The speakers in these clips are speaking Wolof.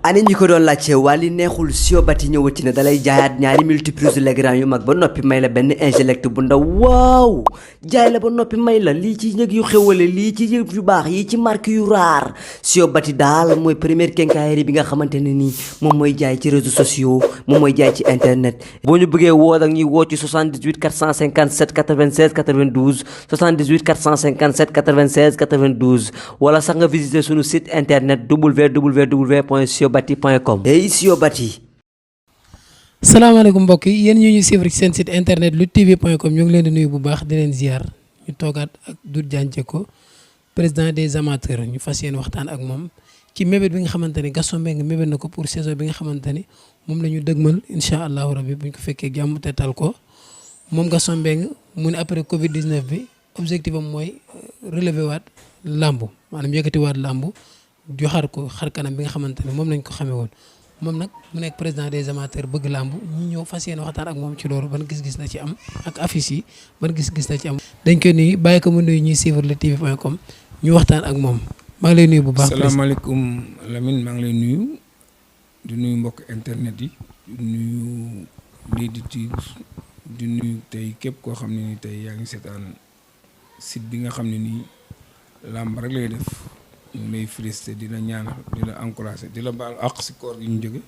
ani ñi ko doon laajte Wally neexul Siobati ñëwati na dalay jaayaat ñaari multiprise Legrand yu mag ba noppi may la benn Ingelect bu ndaw waaw jaay la ba noppi may la lii ci njëg yu xewale lii ci yëf yu baax yi ci marque yu raar Siobati daal mooy première quincaillerie bi nga xamante ne nii moom mooy jaay ci réseaux sociaux moom mooy jaay ci internet boo ñu bëggee woo ak ñuy woo ci 78 457 96 92 78 457 96 92 wala sax nga visiter suñu site internet www.siobati.com. Hey Siobati. salaamaaleykum mbokk yi yéen ñu ñuy suivre ci seen site internet luttetv.com ñu ngi leen di nuyu bu baax di leen ziar ñu toogaat ak Doudou Diagne Diecko président des amateurs ñu fas yéene waxtaan ak moom ci mébét bi nga xamante ni Gaston Mbengue mébét na ko pour saison bi nga xamante ni moom la ñu dëgmal incha allahu rabi bu ñu ko fekkee jàmm te tal ko moom Gaston Mbengue mu ne après Covid 19 bi objectif am mooy relever waat làmbu maanaam yëkkati waat làmbu joxaat ko xar kanam bi nga xamante ne moom lañ ko xamee woon moom nag mu nekk président des amateurs bëgg làmb ñu ñëw fas yéene waxtaan ak moom ci loolu ban gis-gis la ci am ak affiche yi ban gis-gis la ci am. dañ koy nuyu bàyyi ko mu nuyu ñuy suivre luttetv.com ñu waxtaan ak moom maa ngi lay nuyu bu baax. salaamaaleykum Lamine maa ngi lay nuyu di nuyu mbokk internet yi di nuyu lii di nuyu tey képp koo xam ne ni tey yaa ngi seetaan site bi nga xam ne nii làmb rek lay def. ñu lay félicité di la ñaanal di la encouragé di la baalu àq si koor gi ñu jóge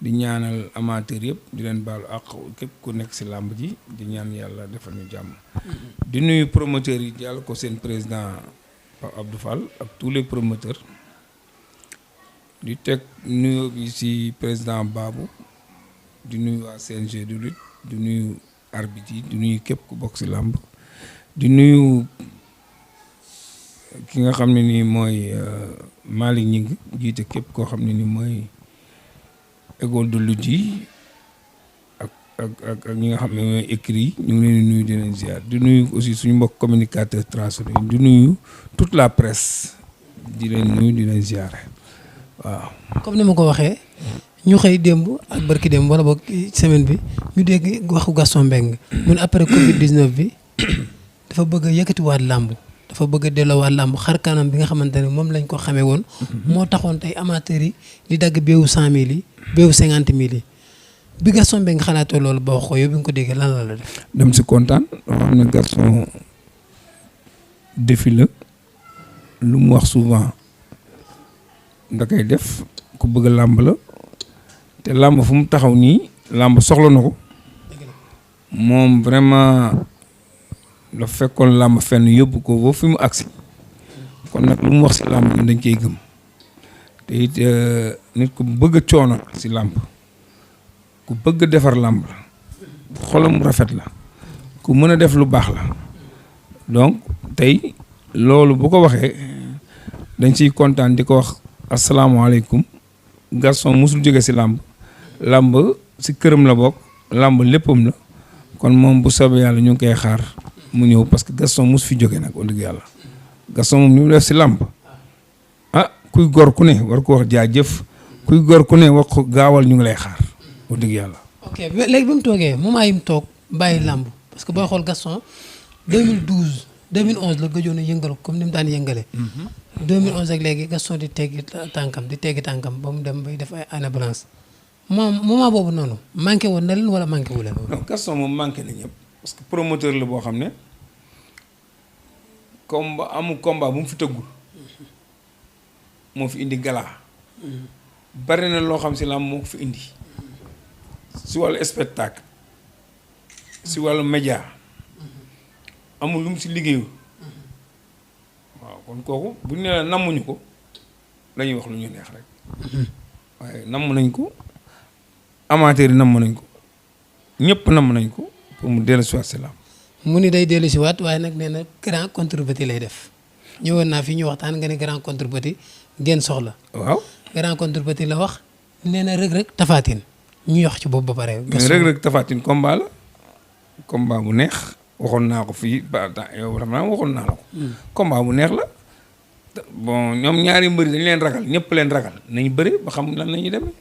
di ñaanal amateur yëpp di leen baalu àq képp ku nekk si làmb ji di ñaan yàlla defal ñu jàmm. di nuyu promoteurs yi yàlla ko seen président Pape Abdou Fall ak tous les promoteurs di teg nuyoo bi si président Babou di nuyu waa CNG du lutte di nuyu arbitre yi di nuyu képp ku bokk si làmb di nuyu. ki nga xam ne nii mooy Malick Gningue jiite képp koo xam ne nii mooy école de lutte yi ak ñi nga xam ne mooy écrit yi ñu ngi leen di nuyu di leen ziar di nuyu aussi suñu mbokk communicateur transfert di nuyu toute la presse di leen nuyu di leen ziar waaw. comme ni ma ko waxee ñu xëy démb ak barki démb wala boog semaine bi ñu dégg waxu Gaston Mbengue mun après Covid 19 bi dafa bëgg a yëkkatiwaat làmb. dafa bëgg a delloowaat làmb xar kanam bi nga xamante ne moom lañ ko xamee woon. moo taxoon tey amateurs yi di dagg béewu 100000 yi béewu 50000 yi bi Gaston Mbengue xalaatoo loolu ba wax ko yow bi nga ko déggee lan la def. dem si kontaan dafa xam ne Gaston défi la lu mu wax souvent da koy def ku bëgg làmb la te làmb fu mu taxaw nii làmb soxla na ko moom vraiment. la fekkoon làmb fenn yóbbu ko ba fi mu agsi kon nag lu mu wax si làmb ñun dañ koy gëm te it nit ku bëgg a coono si làmb ku bëgg a defar làmb la xolam rafet la ku mën a def lu baax la donc tey loolu bu ko waxee dañ siy kontaan di ko wax asalaamaaleykum Gaston mosul jóge si làmb làmb si këram la bokk làmb léppam la kon moom bu soobee yàlla ñu ngi koy xaar mu ñëw parce que Gaston mos fi jógee nag wax dëgg yàlla Gaston moom ni mu def si làmb ah kuy gor ku ne war ko wax jaajëf kuy gor ku ne wax ko gaawal ñu ngi lay xaar wax dëgg yàlla. ok léegi bi mu toogee moment yi mu toog bàyyi làmb parce que booy xool Gaston 2012 2011 la gëjoon a yëngal comme ni mu daan yëngale. 2011 ak léegi Gaston di teggi tànkam ba mu dem bay def ay année blanche moom moment boobu noonu manqué woon na leen wala manqué wu leen. non Gaston moom manqué na ñëpp. parce que promoteur la boo xam ne combat bu mu fi tëggul moo fi indi gala bari na loo xam si làmb moo ko fi indi si wàllu spectacle si wàllu média amul lu mu si liggéeyu waaw kon kooku bu ñu nee la nammuñu ko dañuy wax lu ñu neex rek waaye namm nañ ko amateur yi namm nañ ko ñëpp namm nañ ko pour mu dellu si waat si làmb mu ni day dellu si waat waaye nag nee na grand contre-petit lay def ñëwoon naa fi ñu waxtaan nga ne grand contre-petit ngeen soxla. waaw grand contre-petit la wax nee na Reug Reug Tapha Tine ñu wax ci boobu ba pare. mais Reug Reug Tapha Tine combat la combat bu neex waxoon naa ko fii ba yow dafa waxoon naa la ko. combat bu neex la bon ñoom ñaari mbëri dañ leen ragal ñëpp leen ragal nañu bëri ba xam lan la ñuy demee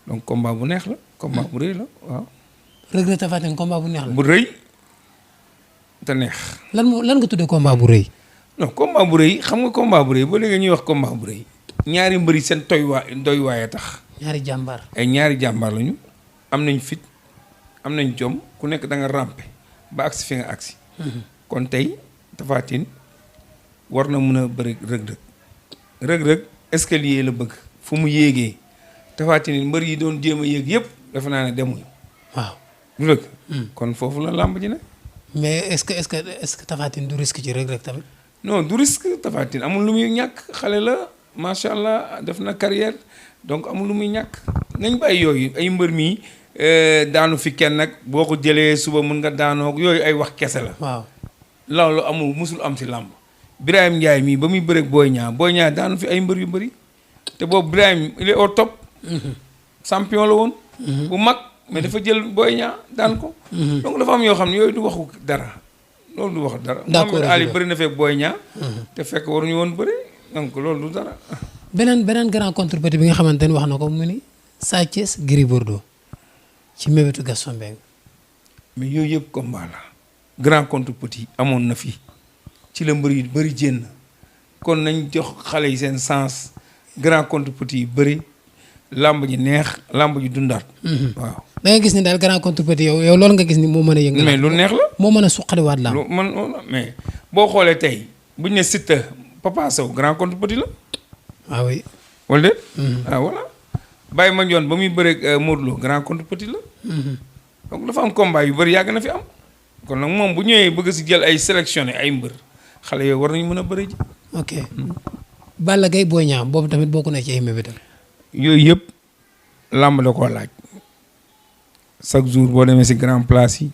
donc combat bu neex la combat bu rëy la waaw. Reug Reug Tapha Tine combat bu neex la. bu rëy te neex. lan nga tuddee combat bu rëy. non combat bu rëy xam nga combat bu rëy ba léegi ñuy wax combat bu rëy ñaari mbëri seen doy waaye tax. ñaari jàmbaar. ay ñaari jàmbaar lañu am nañ fit am nañ jom ku nekk da nga rampe ba agsi fi nga agsi. kon tey Tapha Tine war na mën a bëri rëg-rëg rëg-rëg escalier la bëgg fu mu yéegee Tapha Tine mbër yi doon jéem a yéeg yëpp dafa naa ne demuñu. waaw du dëgg. kon foofu la làmb ji ne. mais est-ce que Tapha Tine du risque ci rëg-rëg tamit. non du risque Tapha Tine amul lu muy ñàkk xale la macha allah def na carrière donc amul lu muy ñàkk nañ bàyyi yooyu ay mbër mi daanu fi kenn nag boo ko jëlee suba mun nga daanoo yooyu ay wax kese la. waaw loolu amul musul am si làmb. Birahim Ndiaye mii ba muy bëreeg Boy Niang daanu fi ay mbër yu bëri te boobu Birahim il est au top. champion la woon. bu mag mais dafa jël Boy Niang daan ko. donc dafa am yoo xam ne yooyu du waxu dara loolu du waxu dara. d'accord Mohamed Ali bëri na fekk Boy Niang. te fekk waruñu woon bëri donc loolu du dara. beneen grand contre petit bi nga xamante ni wax na ko mu ni Sa Thiès Gris Bordeaux ci mébétu Gaston Mbengue. mais yooyu yëpp combat la grand contre petit amoon na fi ci la mbër yu bëri jénn kon nañ jox xale yi seen sens grand contre petit yi bëri làmb ji neex làmb ji dundaat. waaw da nga gis ni daal grand contre petit yow loolu nga gis ni moo mën a yëngal. mais lu neex la. moo mën a suqaliwaat làmb. lu man mais boo xoolee tey buñ ne Siteu Papa Sow grand contre petit la. ah oui. wala déet. ah voilà Baye Mandione ba muy bëreeg Modou Lo grand contre petit la. donc dafa am combat yu bëri yàgg na fi am. kon nag moom bu ñëwee bëgg si jël ay sélectionné ay mbër xale yooyu war nañu mën a bëri ji. ok Balla Gaye Boy Niang boobu tamit bokk na ci ay mébétam. yooyu yëpp làmb da koo laaj chaque jour boo demee si grand place yi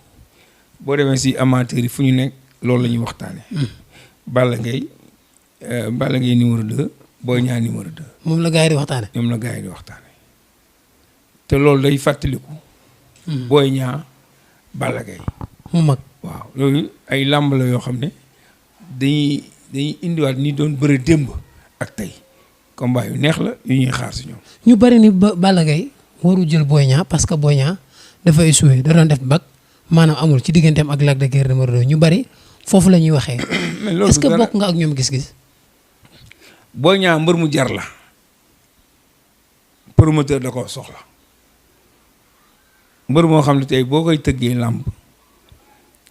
boo demee si amateurs yi fu ñu nekk loolu la ñuy waxtaane Balla Gaye numéro 2 Boy Niang numéro 2. moom la gars yi di waxtaane. ñoom la gars yi di waxtaane te loolu day fàttaliku. Boy Niang Balla Gaye mu mag. waaw loolu ay làmb la yoo xam ne dañuy indiwaat ni doon bëre démb ak tey combat yu neex la yu ñuy xaar si ñoom. ñu bari ni Balla Gaye waru jël Boy Niang parce que Boy Niang dafay suwe da doon def bac maanaam amul ci digganteem ak Lac de Guiers numéro 2 ñu bari foofu la ñuy waxee. mais loolu est-ce que bokk nga ak ñoom gis-gis. Boy Niang mbër mu jar la promoteur da koo soxla mbër moo xam ne tey boo koy tëggee làmb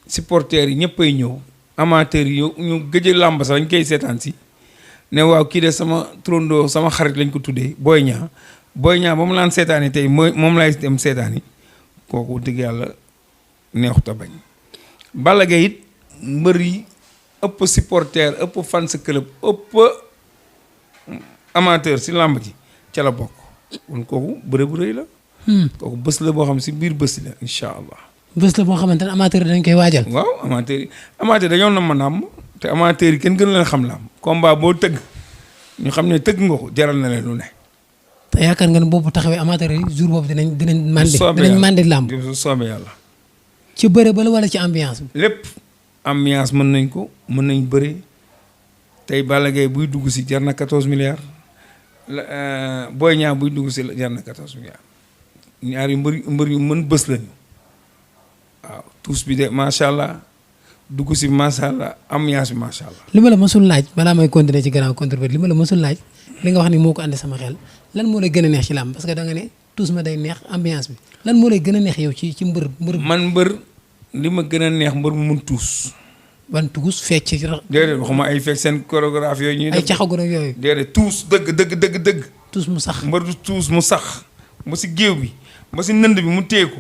supporters yi ñëppay ñëw amateurs yi ñu gëj làmb sax dañ koy seetaan si ne waaw kii de sama trondoo sama xarit lañ ko tuddee Boy Niang ba mu laan seetaani tey moom lay dem seetaani kooku dëgg yàlla neexut a bañ. Balla Gaye it mbër yi ëpp supporter ëpp fans club ëpp amateur si làmb ji ca la bokk kon kooku bëre bu rëy la. kooku bés la boo xam si biir bés la incha allah. bés la boo xamante ne amateur dañ koy waajal. waaw amateur dañoo na ma nàmm te amateur yi kenn gën leen xam làmb combat boo tëgg ñu xam ne tëgg nga ko jaral na leen lu ne. te yaakaar nga ne boobu taxawee amateur yi jour boobu dinañ mandi làmb. su soobee yàlla. ci bëre ba la wala ci ambiance bi. lépp ambiance mën nañ ko mën nañ bëre tey Balla Gaye buy dugg si jar na 14 milliards Boy Niang buy dugg si jar na 14 milliards ñaari mbër yu mën bës lañu waaw tous bi de macha allah dugg si macha allah ambiance bi macha allah. li ma la mësul laaj balaa may continuer ci grand contre li ma la mësul laaj li nga wax ni moo ko andi sama xel lan moo lay gën a neex ci làmb parce que da nga ne tous ma day neex ambiance bi lan moo lay gën a neex yow ci mbër. man mbër li ma gën a neex mbër mu mun tuus. ban tuus fecc. déedéet waxuma ay fekk seen chorégraphe yooyu ñuy def ay caxagu rek yooyu. déedéet tuus dëgg. tuus mu sax mbër du tuus mu sax ba si géew bi ba si nënd bi mu téye ko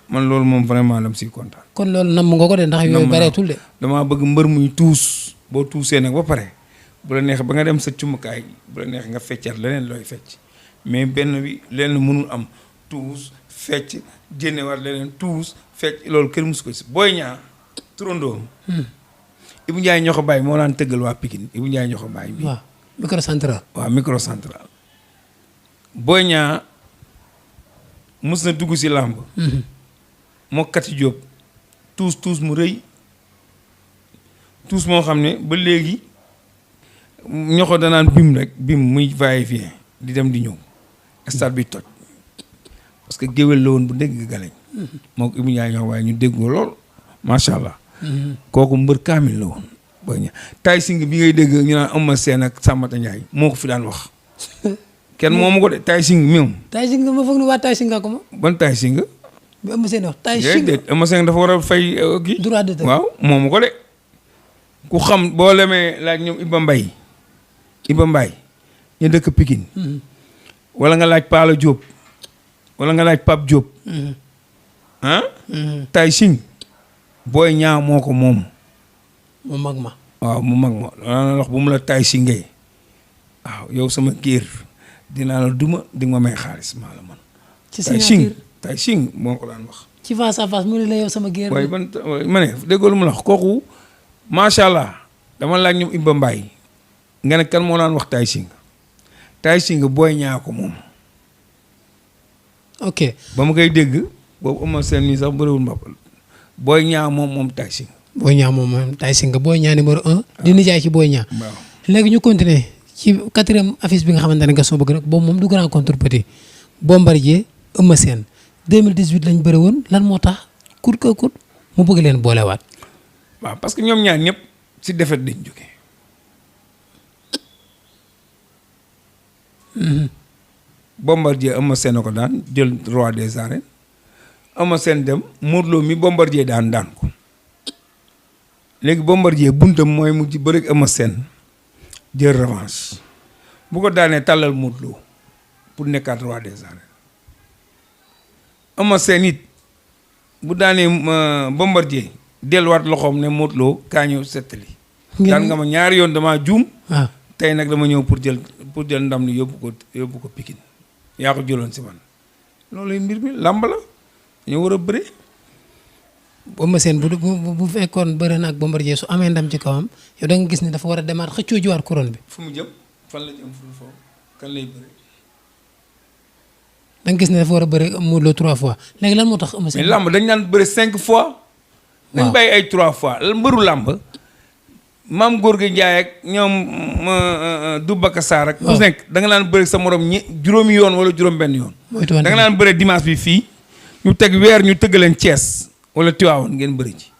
man loolu moom vraiment dama siy kontaan. kon loolu namm nga ko de ndax yooyu bareetul de. damaa bëgg mbër muy tuus boo tuusee nag ba pare bu la neex ba nga dem sa cumukaay bu la neex nga feccaat leneen looy fecc mais benn bi leneen mënul am tuus fecc jénnewaat leneen tuus fecc loolu kenn musu ko si Boy Niang turandoom Ibou Ndiaye ñoo ko bàyyi moo daan tëggal waa Pikine Ibou Ndiaye ñoo ko bàyyi bi waaw microcentral. waaw microcentral Boy Niang mus na dugg si làmb moo Kati Diop tuus mu rëy tuus moo xam ne ba léegi ñoo ko danaan bim muy va-et-vient di dem di ñëw stade bi toj parce que géwél la woon bu dégg galeñ moo ko Ibou Ndiaye ñoo waaye ñu déggoo lool macha allah kooku mbër kaamil la woon Boy Niang Tay Shinger bi ngay dégg ñu naan Eumeu Sène ak Sambata Ndiaye moo ko fi daan wax kenn moomu ko de Tay Shinger mi moom. Tay Shinger ma foog ne waa Tay Shinger ko ma. ban Tay Shinger. bi Eumeu Sène wax Tay Shinger Eumeu Sène dafa war a fay kii. droit d'auteur waaw moomu ko de. ku xam boo lemee laaj ñoom Iba Mbaye ñu dëkk Pikine. wala nga laaj Paala Diop. wala nga laaj Pape Diop. Tay Shinger. Boy Niang moo ko moom. mu mag ma. waaw mu mag ma dana wax bu mu la Tay Shinger waaw yow sama géer dinaa la duma di nga ma may xaalis maa la man. ci signature Tay Shinger moo ko daan wax. ci face à face mu ne la yow sama géer. waaye ma ne déggoo lu mu la wax kooku macha allah dama laaj ñoom Iba Mbaye nga ne kan moo daan wax Tay Shinger. Tay Shinger Boy Niang ko moom. ok ba ma koy dégg boobu Eumeu Sène nii sax bëriwul mbappal Boy Niang moom Tay Shinger. Boy Niang moom Tay Shinger Boy Niang numéro 1. di nijaay ci Boy Niang. waaw léegi ñu continuer ci 4e affiche bi nga xamante ne Gaston bëgg nag boobu moom du grand contre petit Bombardier Eumeu Sène 2018 lañ bëri woon lan moo tax coûte que coûte mu bëgg leen boolewaat. waaw parce que ñoom ñaar ñëpp ci défaite lañ jógee. Bombardier Eumeu Sène ko daan jël roi des arènes Eumeu Sène dem Modou Lo mi Bombardier daan ko léegi Bombardier buntam mooy mu ci bëreeg Eumeu Sène jël revanche bu ko daanee tàllal Modou Lo pour nekkaat roi des arènes Eumeu Sène it bu daanee Bombardier delluwaat loxoom ne Modou Lo kaa ñëw settali daan nga ma ñaari yoon damaa juum. waaw tey nag dama ñëw pour jël ndam li yóbbu ko Pikine yaa ko jëloon si man loolu mbir mi làmb la ñu war a bëre. Eumeu Sène bu fekkoon bëre na ak Bombardier su amee ndam ci kawam yow da nga gis ni dafa war a demaat xëccoo jiwaat couronne bi. fu mu jëm fan la jëm fu mu foofu kan lay bëre. da nga gis ne dafa war a bëre Modou Lo 3 fois léegi lan moo tax Eumeu Sène. mais làmb dañ naan bëre 5 fois. dañ bàyyi ay 3 fois mbëru làmb. maam Gorgui Ndiaye ak ñoom Doubaka Sarr ak. ku nekk da nga naan bëre sa morom juróomi yoon wala juróom-benn yoon. da nga naan bëre dimanche bi fii ñu teg weer ñu tëgg leen Thiès wala Tivaouane ngeen bëri ci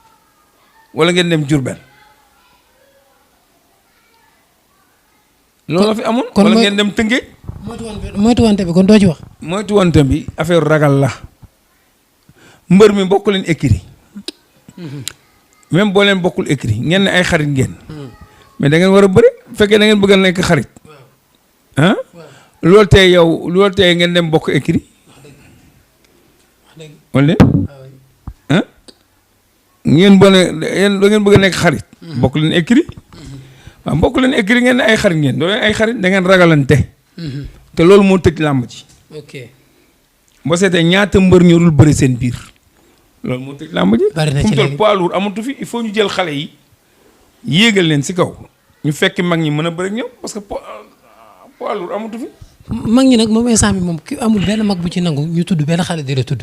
wala ngeen dem Diourbel. loolu la fi amoon. kon wala ngeen dem Tëngéej. moytuwante bi kon doo ci wax. moytuwante bi affaire ragal la mbër mi bokk leen écrit même boo leen bokkul écrit ngeen ne ay xarit ngeen. mais da ngeen war a bëri bu fekkee da ngeen bëgg a nekk xarit. ah loolu tey ngeen dem bokk écrit. wala ah ngeen boole yéen da ngeen bëgg a nekk xarit. bokk leen écrit. waaw bokk leen écrit ngeen ne ay xarit ngeen doo leen ay xarit da ngeen ragalante. te loolu moo tëj làmb ji. ok boo seetee ñaata mbër ñu dul bëri seen biir. loolu moo tëj làmb ji. bari na ci fu mu toll poids lourd amatu fi il faut ñu jël xale yi yéegal leen si kaw ñu fekk mag ñi mën a bëri ak ñoom parce que poids lourd amatu fi. mag ñi nag moom instant bi moom ki amul benn mag bu ci nangu ñu tudd benn xale di la tudd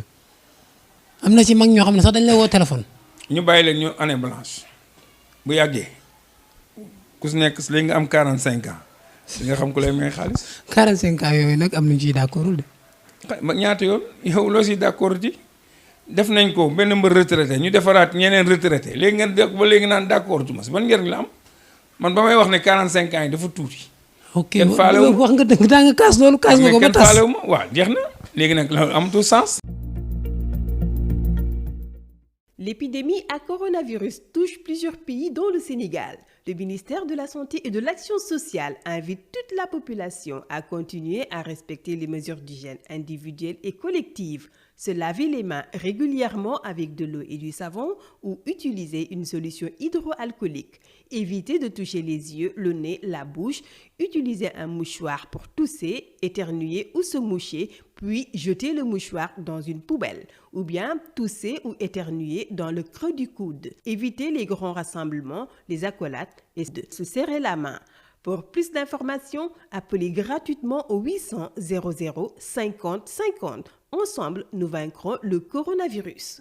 am na ci mag ñoo xam ne sax dañ lay woo téléphone. ñu bàyyi leen ñu année blanche bu yàggee ku si nekk léegi nga am 45 ans di nga xam ku lay may xaalis. 45 ans yooyu nag am nañu ciy d'accordul de. ñaata yoon yow loo si d'accord ci. def nañ ko benn mbër retraité ñu defaraat ñeneen retraité léegi ngeen def ba léegi naan d'accord tu ma si ban njëriñ la am man ba may wax ne 45 ans yi dafa tuuti. ok kenn faalewu wax nga dëgg daa nga kaas loolu kaas nga ko ba tas kenn faalewu ma waaw jeex na léegi nag loolu amatul sens. L'épidémie à coronavirus touche plusieurs pays dont le Sénégal. Le ministère de la Santé et de l'Action sociale invite toute la population à continuer à respecter les mesures d'hygiène individuelles et collectives, se laver les mains régulièrement avec de l'eau et du savon ou utiliser une solution hydroalcoolique. Évitez de toucher les yeux, le nez, la bouche, utiliser un mouchoir pour tousser, éternuer ou se moucher, puis jeter le mouchoir dans une poubelle, ou bien tousser ou éternuer dans le creux du coude. Évitez les grands rassemblements, les accolades et de se serrer la main. Pour plus d'informations, appelez gratuitement au 800 00 50 50. Ensemble, nous vaincrons le coronavirus.